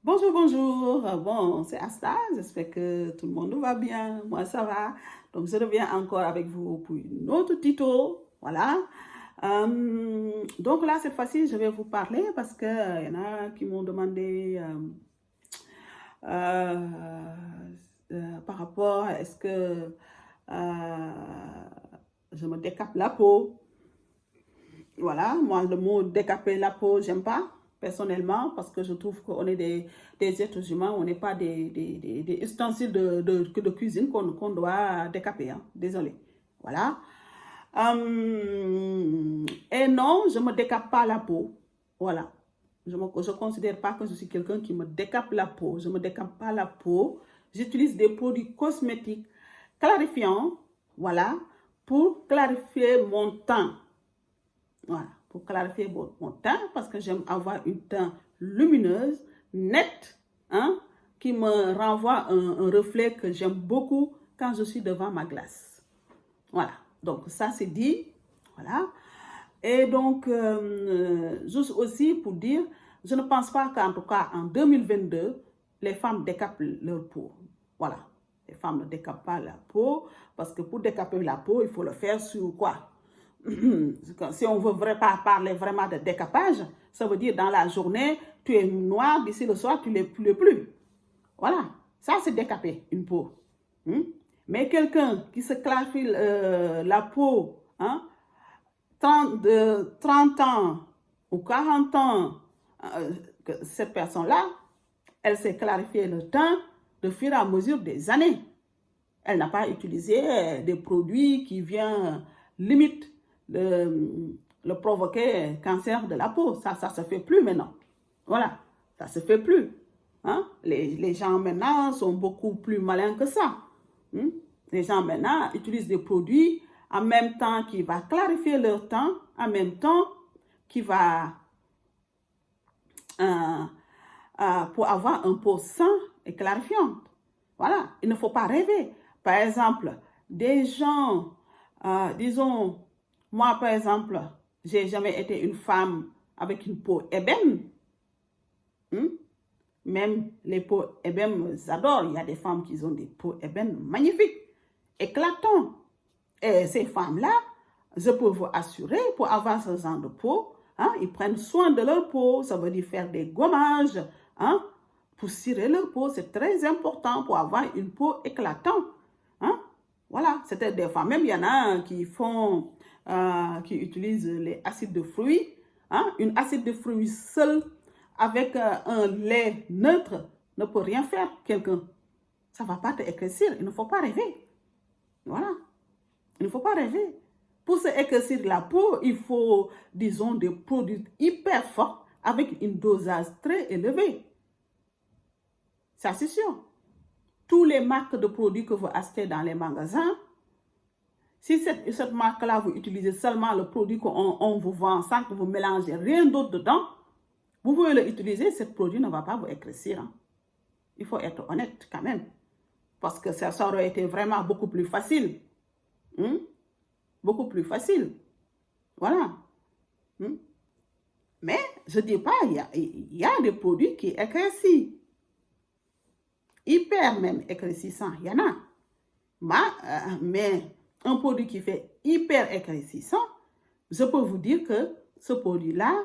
Bonjour, bonjour. Bon, c'est Asta. J'espère que tout le monde va bien. Moi, ça va. Donc, je reviens encore avec vous pour une autre tuto. Voilà. Donc là, cette fois-ci, je vais vous parler parce qu'il y en a qui m'ont demandé euh, par rapport à est-ce que je me décape la peau. Voilà, moi, le mot décaper la peau, j'aime pas, personnellement, parce que je trouve qu'on est des êtres humains, on n'est pas des ustensiles de cuisine qu'on doit décaper. Hein. Désolé. Voilà. Et non, je ne me décape pas la peau. Voilà. Je ne considère pas que je suis quelqu'un qui me décape la peau. Je ne me décape pas la peau. J'utilise des produits cosmétiques clarifiants, voilà, pour clarifier mon teint. Voilà, pour clarifier mon teint, parce que j'aime avoir une teint lumineuse, nette, hein, qui me renvoie un reflet que j'aime beaucoup quand je suis devant ma glace. Voilà, donc ça c'est dit. Voilà. Et donc, juste aussi pour dire, je ne pense pas qu'en tout cas en 2022, les femmes décapent leur peau. Voilà, les femmes ne décapent pas la peau, parce que pour décaper la peau, il faut le faire sur quoi? Si on veut pas parler vraiment de décapage, ça veut dire dans la journée, tu es noir, d'ici le soir, tu ne l'es plus. Voilà, ça c'est décaper une peau. Mais quelqu'un qui se clarifie la peau, hein, 30 ans ou 40 ans, cette personne-là, elle s'est clarifiée le teint de fur et à mesure des années. Elle n'a pas utilisé des produits qui viennent limite le provoquer cancer de la peau. Ça ne se fait plus maintenant. Voilà, ça ne se fait plus. Hein? Les gens maintenant sont beaucoup plus malins que ça. Les gens maintenant utilisent des produits en même temps qui va clarifier leur teint, en même temps qui va pour avoir un peau sain et clarifiante. Voilà, il ne faut pas rêver. Par exemple, des gens, disons, moi par exemple, j'ai jamais été une femme avec une peau ébène. Même les peaux ébènes, j'adore. Il y a des femmes qui ont des peaux ébènes magnifiques, éclatantes. Et ces femmes-là, je peux vous assurer, pour avoir ce genre de peau, hein, ils prennent soin de leur peau. Ça veut dire faire des gommages, hein, pour cirer leur peau. C'est très important pour avoir une peau éclatante. Hein. Voilà, c'était des femmes. Même il y en a qui font, qui utilisent les acides de fruits. Hein, une acide de fruits seule avec un lait neutre ne peut rien faire quelqu'un. Ça ne va pas te éclaircir. Il ne faut pas rêver. Voilà. Il ne faut pas rêver. Pour se éclaircir la peau, il faut, disons, des produits hyper forts avec une dosage très élevée. Ça, c'est sûr. Tous les marques de produits que vous achetez dans les magasins, si cette marque-là, vous utilisez seulement le produit qu'on vous vend sans que vous mélangez rien d'autre dedans, vous pouvez l'utiliser, ce produit ne va pas vous éclaircir. Hein. Il faut être honnête quand même. Parce que ça aurait été vraiment beaucoup plus facile. Beaucoup plus facile. Voilà. Mais je ne dis pas, il y a des produits qui éclaircissent. Hyper même éclaircissant, il y en a. Mais un produit qui fait hyper éclaircissant, je peux vous dire que ce produit-là,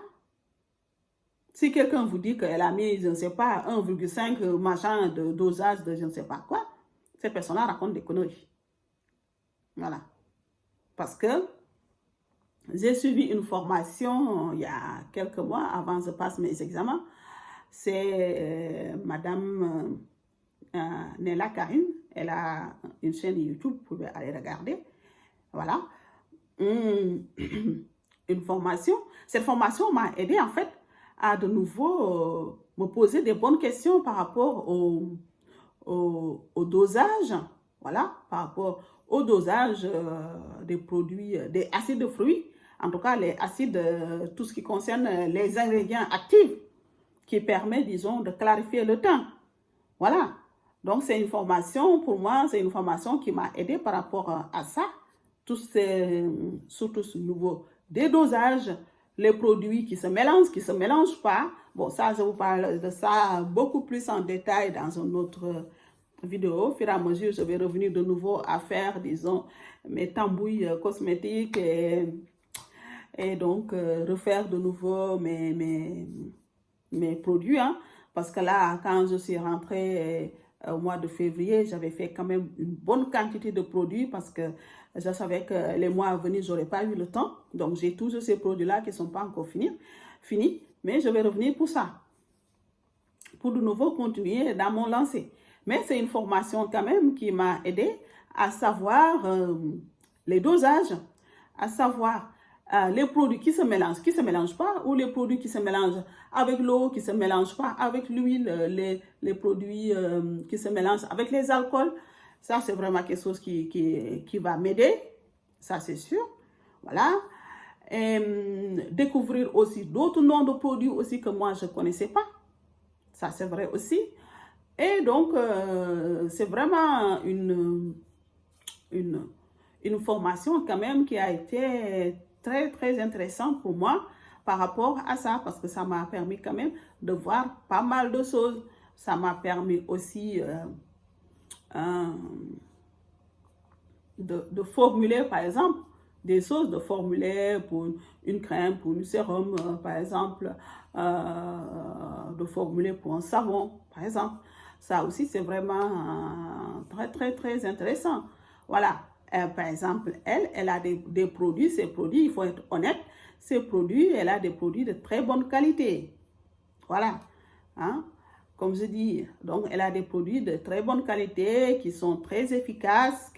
si quelqu'un vous dit qu'elle a mis, je ne sais pas, 1,5 machin de dosage de je ne sais pas quoi, cette personne-là raconte des conneries. Voilà. Parce que j'ai suivi une formation il y a quelques mois avant que je passe mes examens. C'est Madame Nella Karim. Elle a une chaîne YouTube, vous pouvez aller regarder. Voilà. Une formation. Cette formation m'a aidé en fait à de nouveau me poser des bonnes questions par rapport au dosage. Voilà, par rapport au dosage des produits, des acides de fruits, en tout cas les acides, tout ce qui concerne les ingrédients actifs qui permet, disons, de clarifier le teint. Voilà, donc c'est une formation, pour moi, c'est une formation qui m'a aidé par rapport à ça, surtout ce nouveau dédosage, les produits qui se mélangent pas. Bon, ça, je vous parle de ça beaucoup plus en détail dans une autre vidéo. Au fur et à mesure, je vais revenir de nouveau à faire, disons, mes tambouilles cosmétiques et donc refaire de nouveau mes produits. Hein, parce que là, quand je suis rentrée au mois de février, j'avais fait quand même une bonne quantité de produits parce que je savais que les mois à venir, je n'aurais pas eu le temps. Donc, j'ai toujours ces produits-là qui ne sont pas encore finis. Mais je vais revenir pour ça. Pour de nouveau continuer dans mon lancer. Mais c'est une formation quand même qui m'a aidé à savoir les dosages, à savoir les produits qui se mélangent pas, ou les produits qui se mélangent avec l'eau, qui se mélangent pas avec l'huile, les produits qui se mélangent avec les alcools. Ça, c'est vraiment quelque chose qui va m'aider, ça c'est sûr. Voilà. Et découvrir aussi d'autres noms de produits aussi que moi je ne connaissais pas. Ça, c'est vrai aussi. Et donc, c'est vraiment une formation quand même qui a été très, très intéressante pour moi par rapport à ça, parce que ça m'a permis quand même de voir pas mal de choses. Ça m'a permis aussi de formuler, par exemple, des choses, de formuler pour une crème, pour un sérum, par exemple, de formuler pour un savon, par exemple. Ça aussi, c'est vraiment très, très, très intéressant. Voilà. Par exemple, elle a des produits, ces produits, il faut être honnête, ces produits, elle a des produits de très bonne qualité. Voilà. Hein? Comme je dis, donc elle a des produits de très bonne qualité qui sont très efficaces.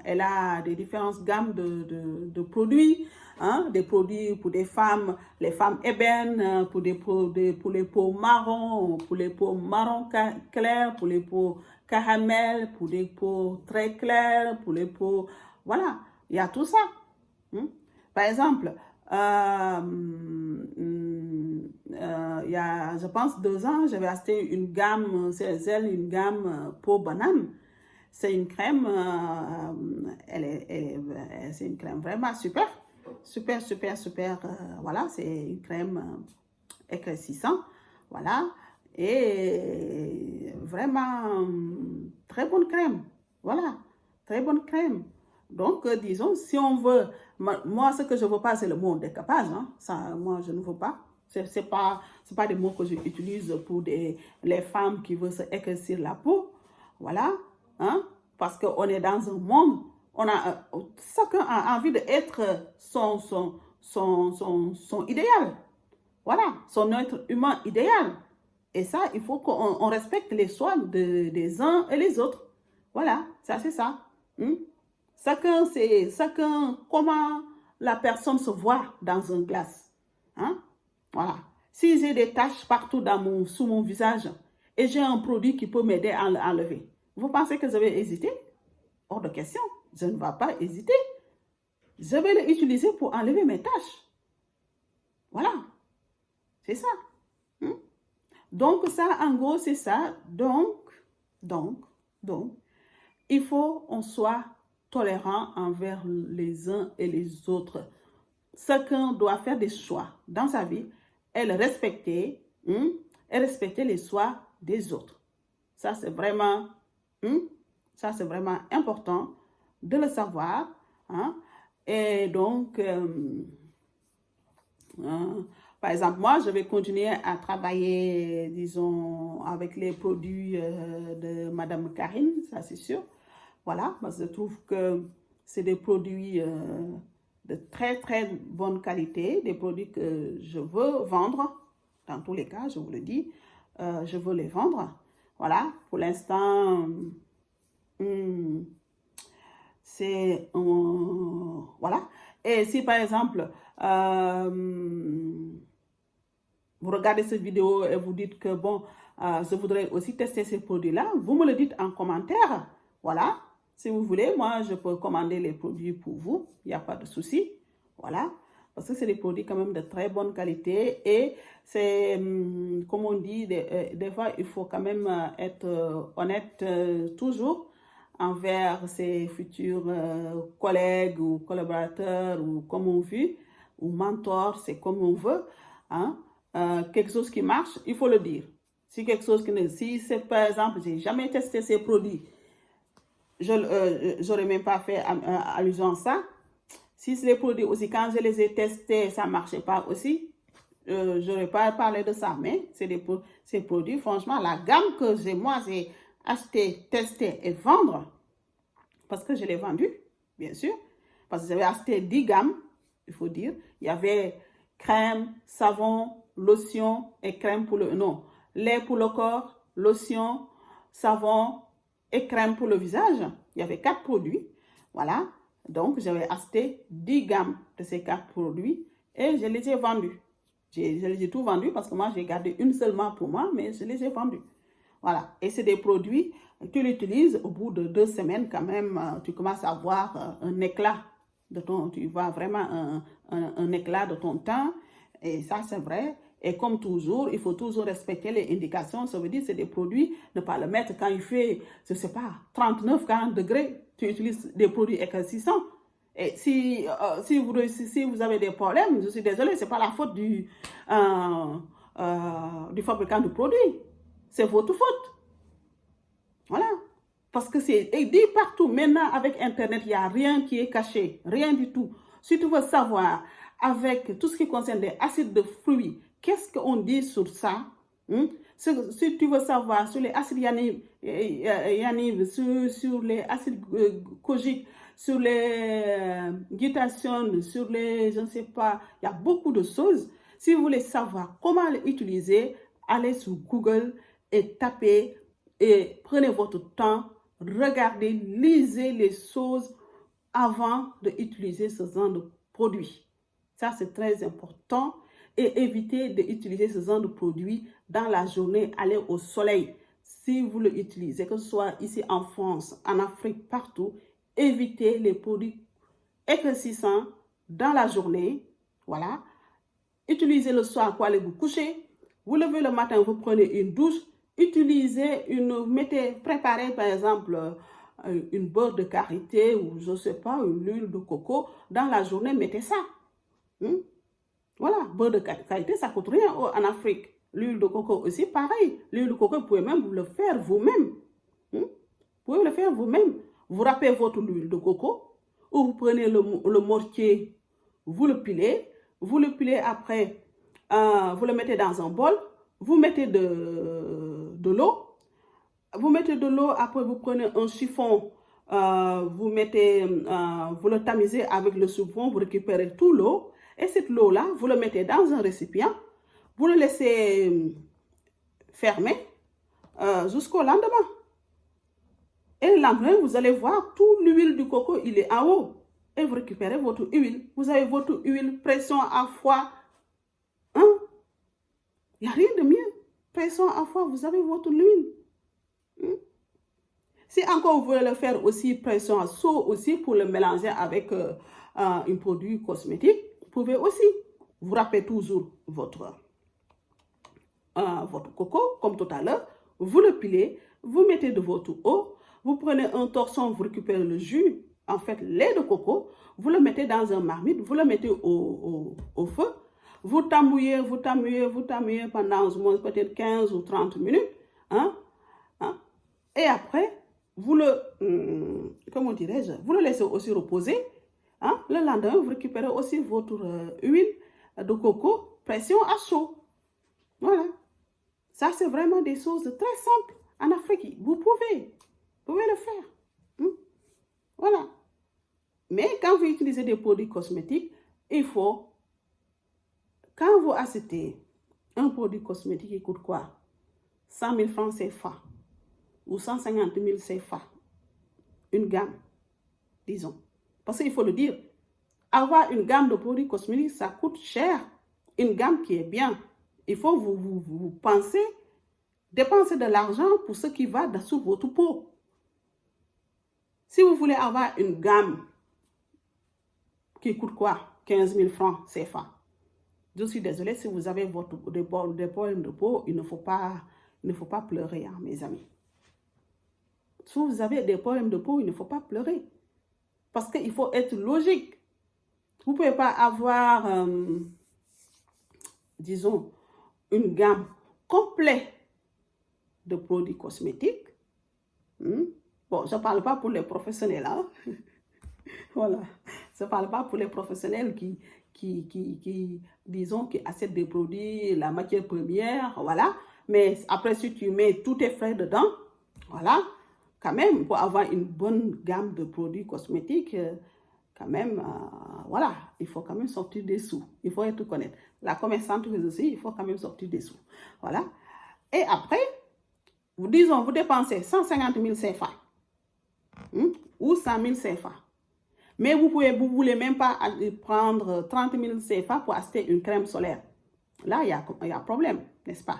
Elle a des différentes gammes de produits, hein, des produits pour des femmes, les femmes ébènes, pour les peaux marron, pour les peaux marron clair, pour les peaux caramel, pour les peaux très claires, pour les peaux... Voilà, il y a tout ça. Hein. Par exemple, il y a, je pense, 2 ans, j'avais acheté une gamme, une gamme peau banane. C'est une crème, c'est une crème vraiment super, super, super, super. Voilà, c'est une crème éclaircissante, voilà, et vraiment très bonne crème, voilà, très bonne crème. Donc, disons, si on veut, moi, ce que je ne veux pas, c'est le mot décapage, hein. Ça, moi, je ne veux pas. C'est pas des mots que j'utilise pour les femmes qui veulent se éclaircir la peau, voilà. Hein? Parce qu'on est dans un monde, chacun a envie d'être son idéal. Voilà, son être humain idéal. Et ça, il faut qu'on respecte les choix des uns et les autres. Voilà, ça c'est ça. Chacun, comment la personne se voit dans un glace. Hein? Voilà. Si j'ai des taches partout sous mon visage et j'ai un produit qui peut m'aider à enlever, vous pensez que je vais hésiter? Hors de question. Je ne vais pas hésiter. Je vais l'utiliser pour enlever mes taches. Voilà. C'est ça. Donc, ça, en gros, c'est ça. Donc, il faut qu'on soit tolérant envers les uns et les autres. Chacun doit faire des choix dans sa vie et respecter les choix des autres. Ça, c'est vraiment... ça, c'est vraiment important de le savoir. Hein? Et donc, par exemple, moi, je vais continuer à travailler, disons, avec les produits de Madame Karine, ça c'est sûr. Voilà, parce que je trouve que c'est des produits de très, très bonne qualité, des produits que je veux vendre. Dans tous les cas, je vous le dis, je veux les vendre. Voilà, pour l'instant... c'est voilà. Et si par exemple vous regardez cette vidéo et vous dites que bon, je voudrais aussi tester ces produits-là, vous me le dites en commentaire. Voilà. Si vous voulez, moi je peux commander les produits pour vous. Il n'y a pas de souci. Voilà. Parce que c'est des produits quand même de très bonne qualité et c'est, comme on dit, des fois il faut quand même être honnête toujours envers ses futurs collègues ou collaborateurs ou comme on veut, ou mentors, c'est comme on veut. hein, quelque chose qui marche, il faut le dire. Si quelque chose qui ne... Si c'est par exemple, j'ai jamais testé ces produits, je n'aurais même pas fait allusion à ça. Si c'est les produits aussi, quand je les ai testés, ça ne marchait pas aussi, je n'aurais pas parlé de ça. Mais ces produits, franchement, la gamme que j'ai acheté, testé et vendre, parce que je l'ai vendu, bien sûr, parce que j'avais acheté 10 gammes, il faut dire. Il y avait crème, savon, lotion et crème pour le... Non, lait pour le corps, lotion, savon et crème pour le visage. Il y avait 4 produits. Voilà. Donc, j'avais acheté 10 gammes de ces 4 produits et je les ai vendus. Je les ai tout vendus parce que moi, j'ai gardé une seulement pour moi, mais je les ai vendus. Voilà. Et c'est des produits, tu l'utilises, au bout de 2 semaines, quand même, tu commences à voir un éclat tu vois vraiment un éclat de ton teint. Et ça, c'est vrai. Et comme toujours, il faut toujours respecter les indications. Ça veut dire que c'est des produits, ne pas le mettre quand il fait, je ne sais pas, 39, 40 degrés. Tu utilises des produits éclaircissants. Et si vous avez des problèmes, je suis désolée, ce n'est pas la faute du fabricant du produit. C'est votre faute. Voilà. Parce que c'est dit partout. Maintenant, avec Internet, il n'y a rien qui est caché. Rien du tout. Si tu veux savoir, avec tout ce qui concerne les acides de fruits, qu'est-ce qu'on dit sur ça? Si tu veux savoir sur les acides yanives, sur les acides kojiques, sur les glutathione, sur les, je ne sais pas, il y a beaucoup de choses. Si vous voulez savoir comment les utiliser, allez sur Google et tapez et prenez votre temps, regardez, lisez les choses avant d'utiliser ce genre de produit. Ça, c'est très important. Et évitez d'utiliser ce genre de produit dans la journée, aller au soleil. Si vous le utilisez, que ce soit ici en France, en Afrique, partout, évitez les produits éclaircissants dans la journée. Voilà. Utilisez le soir pour aller vous coucher. Vous levez le matin, vous prenez une douche. Utilisez préparez par exemple une beurre de karité ou je ne sais pas, une huile de coco. Dans la journée, mettez ça. Voilà, beurre de karité, ça ne coûte rien en Afrique. L'huile de coco aussi, pareil. L'huile de coco, vous pouvez même le faire vous-même. Vous pouvez le faire vous-même. Vous râpez votre huile de coco ou vous prenez le mortier, vous le pilez après, vous le mettez dans un bol, vous mettez de l'eau. Vous mettez de l'eau, après vous prenez un chiffon, vous le tamisez avec le chiffon, vous récupérez tout l'eau. Et cette eau-là, vous le mettez dans un récipient, vous le laissez fermer jusqu'au lendemain. Et le lendemain, vous allez voir, toute l'huile du coco, il est en haut. Et vous récupérez votre huile. Vous avez votre huile, pression à froid. Il n'y a rien de mieux. Pression à froid, vous avez votre huile. Si encore vous voulez le faire aussi pression à chaud aussi pour le mélanger avec un produit cosmétique, vous pouvez aussi. Vous râpez toujours votre coco, comme tout à l'heure. Vous le pilez, vous mettez de votre eau, vous prenez un torchon, vous récupérez le jus, en fait lait de coco, vous le mettez dans un marmite, vous le mettez au feu, vous tamouillez pendant peut-être 15 ou 30 minutes. Et après, vous vous le laissez aussi reposer. Le lendemain, vous récupérez aussi votre huile de coco, pression à chaud. Voilà. Ça, c'est vraiment des choses très simples en Afrique. Vous pouvez le faire. Voilà. Mais quand vous utilisez des produits cosmétiques, il faut, quand vous achetez un produit cosmétique, il coûte quoi? 100 000 francs CFA ou 150 000 CFA. Une gamme, disons. Parce qu'il faut le dire, avoir une gamme de produits cosmétiques, ça coûte cher. Une gamme qui est bien. Il faut vous penser, dépenser de l'argent pour ce qui va sur votre peau. Si vous voulez avoir une gamme qui coûte quoi? 15 000 francs CFA. Je suis désolée, si vous avez des problèmes de peau, il ne faut pas pleurer, mes amis. Si vous avez des problèmes de peau, il ne faut pas pleurer. Parce qu'il faut être logique. Vous ne pouvez pas avoir disons, une gamme complète de produits cosmétiques. Bon, je ne parle pas pour les professionnels, hein. Voilà. Je ne parle pas pour les professionnels disons, qui achètent des produits, la matière première, voilà. Mais après, si tu mets tous tes frais dedans, voilà, quand même, pour avoir une bonne gamme de produits cosmétiques, quand même, voilà, il faut quand même sortir des sous. Il faut être honnête. La commerçante aussi, il faut quand même sortir des sous. Voilà. Et après, disons, vous dépensez 150 000 CFA ou 100 000 CFA. Mais vous ne voulez même pas prendre 30 000 CFA pour acheter une crème solaire. Là, il y a problème, n'est-ce pas?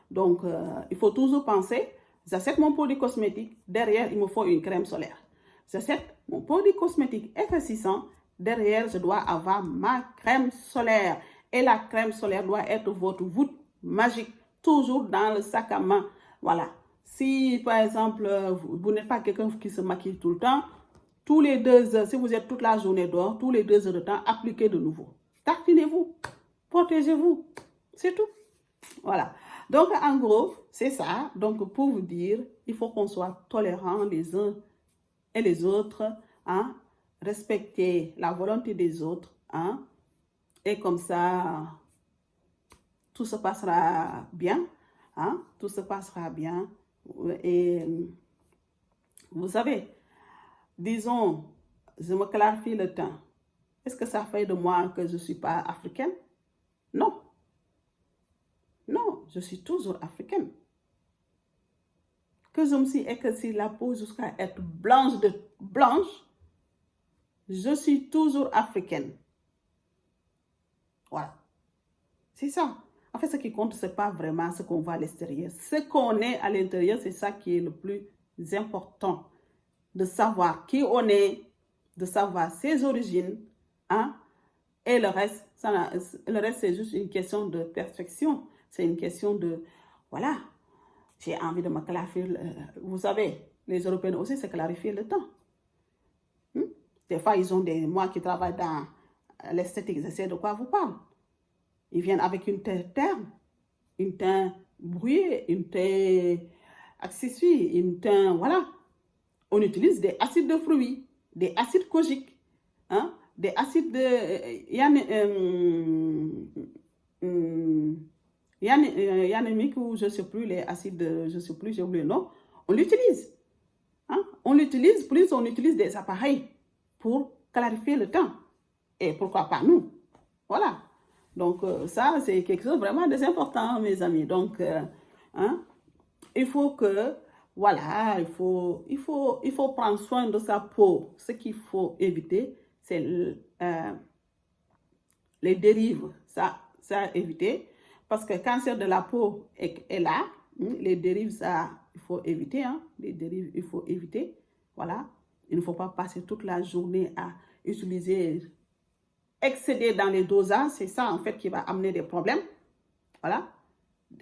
Donc, il faut toujours penser, j'achète mon produit cosmétique, derrière, il me faut une crème solaire. J'achète mon produit cosmétique effervescent, derrière, je dois avoir ma crème solaire. Et la crème solaire doit être votre voûte magique, toujours dans le sac à main. Voilà. Si, par exemple, vous n'êtes pas quelqu'un qui se maquille tout le temps, tous les 2 heures, si vous êtes toute la journée dehors, tous les 2 heures de temps, appliquez de nouveau. Tartinez-vous, protégez-vous, c'est tout. Voilà. Donc, en gros, c'est ça. Donc, pour vous dire, il faut qu'on soit tolérants les uns et les autres, hein, respecter la volonté des autres, hein, et comme ça, tout se passera bien, hein, tout se passera bien. Et vous savez, disons, je me clarifie le temps. Est-ce que ça fait de moi que je ne suis pas africaine? Non. Non, je suis toujours africaine. Que je me suis éclairci la peau jusqu'à être blanche, je suis toujours africaine. Voilà. C'est ça. En fait, ce qui compte, ce n'est pas vraiment ce qu'on voit à l'extérieur. Ce qu'on est à l'intérieur, c'est ça qui est le plus important. De savoir qui on est, de savoir ses origines, hein, et le reste, c'est juste une question de perfection. C'est une question de, voilà, j'ai envie de me clarifier. Vous savez, les Européens aussi se clarifient le temps. Des fois, ils ont moi qui travaille dans l'esthétique, je sais de quoi vous parle. Ils viennent avec une teinte terne, une teinte brouillée, une teinte accessoire, une teinte, voilà. On utilise des acides de fruits, des acides kojiques, hein, des acides yannémiques ou je ne sais plus, les acides, je ne sais plus, j'ai oublié le nom. On l'utilise. Hein? On l'utilise, plus on utilise des appareils pour clarifier le temps. Et pourquoi pas nous? Voilà. Donc, ça, c'est quelque chose vraiment très important, mes amis. Donc, hein, il faut que, voilà, il faut prendre soin de sa peau. Ce qu'il faut éviter, c'est les dérives. Ça éviter. Parce que le cancer de la peau est là. Les dérives, ça, il faut éviter. Hein. Les dérives, il faut éviter. Voilà. Il ne faut pas passer toute la journée à utiliser, excéder dans les dosages. C'est ça, en fait, qui va amener des problèmes. Voilà.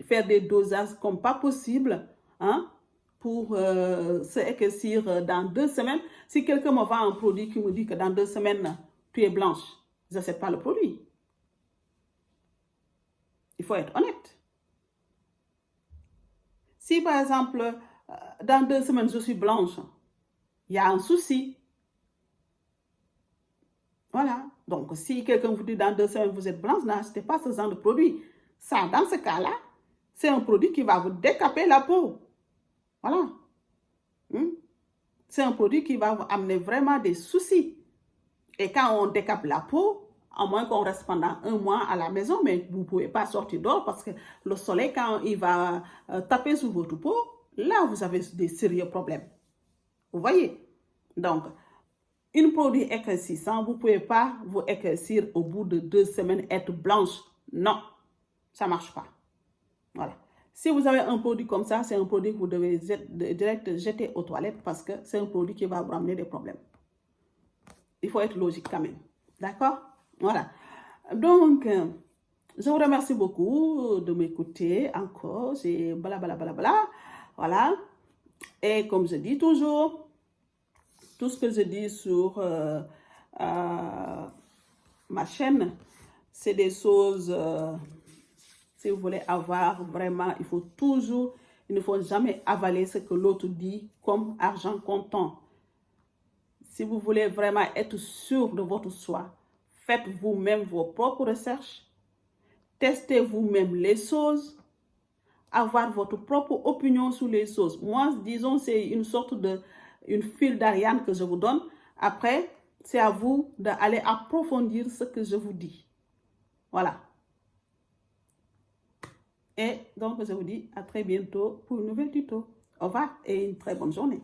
Faire des dosages comme pas possible, hein, pour se éclaircir dans 2 semaines. Si quelqu'un me vend un produit qui me dit que dans 2 semaines, tu es blanche, je ne sais pas le produit. Il faut être honnête. Si par exemple, dans 2 semaines, je suis blanche, il y a un souci. Voilà. Donc, si quelqu'un vous dit dans 2 semaines, vous êtes blanche, n'achetez pas ce genre de produit. Ça, dans ce cas-là, c'est un produit qui va vous décaper la peau. Voilà. C'est un produit qui va vous amener vraiment des soucis. Et quand on décape la peau, à moins qu'on reste pendant 1 mois à la maison, mais vous ne pouvez pas sortir dehors parce que le soleil, quand il va taper sur votre peau, là, vous avez des sérieux problèmes. Vous voyez? Donc, un produit éclaircissant, vous ne pouvez pas vous éclaircir au bout de 2 semaines, être blanche. Non, ça ne marche pas. Voilà. Si vous avez un produit comme ça, c'est un produit que vous devez direct jeter aux toilettes parce que c'est un produit qui va vous ramener des problèmes. Il faut être logique quand même. D'accord? Voilà. Donc, je vous remercie beaucoup de m'écouter encore. J'ai blablabla. Voilà. Et comme je dis toujours, tout ce que je dis sur ma chaîne, c'est des choses Si vous voulez avoir vraiment, il ne faut jamais avaler ce que l'autre dit comme argent comptant. Si vous voulez vraiment être sûr de votre soi, faites vous-même vos propres recherches, testez vous-même les choses, avoir votre propre opinion sur les choses. Moi, disons, c'est une sorte une file d'Ariane que je vous donne. Après, c'est à vous d'aller approfondir ce que je vous dis. Voilà. Et donc, je vous dis à très bientôt pour une nouvelle tuto. Au revoir et une très bonne journée.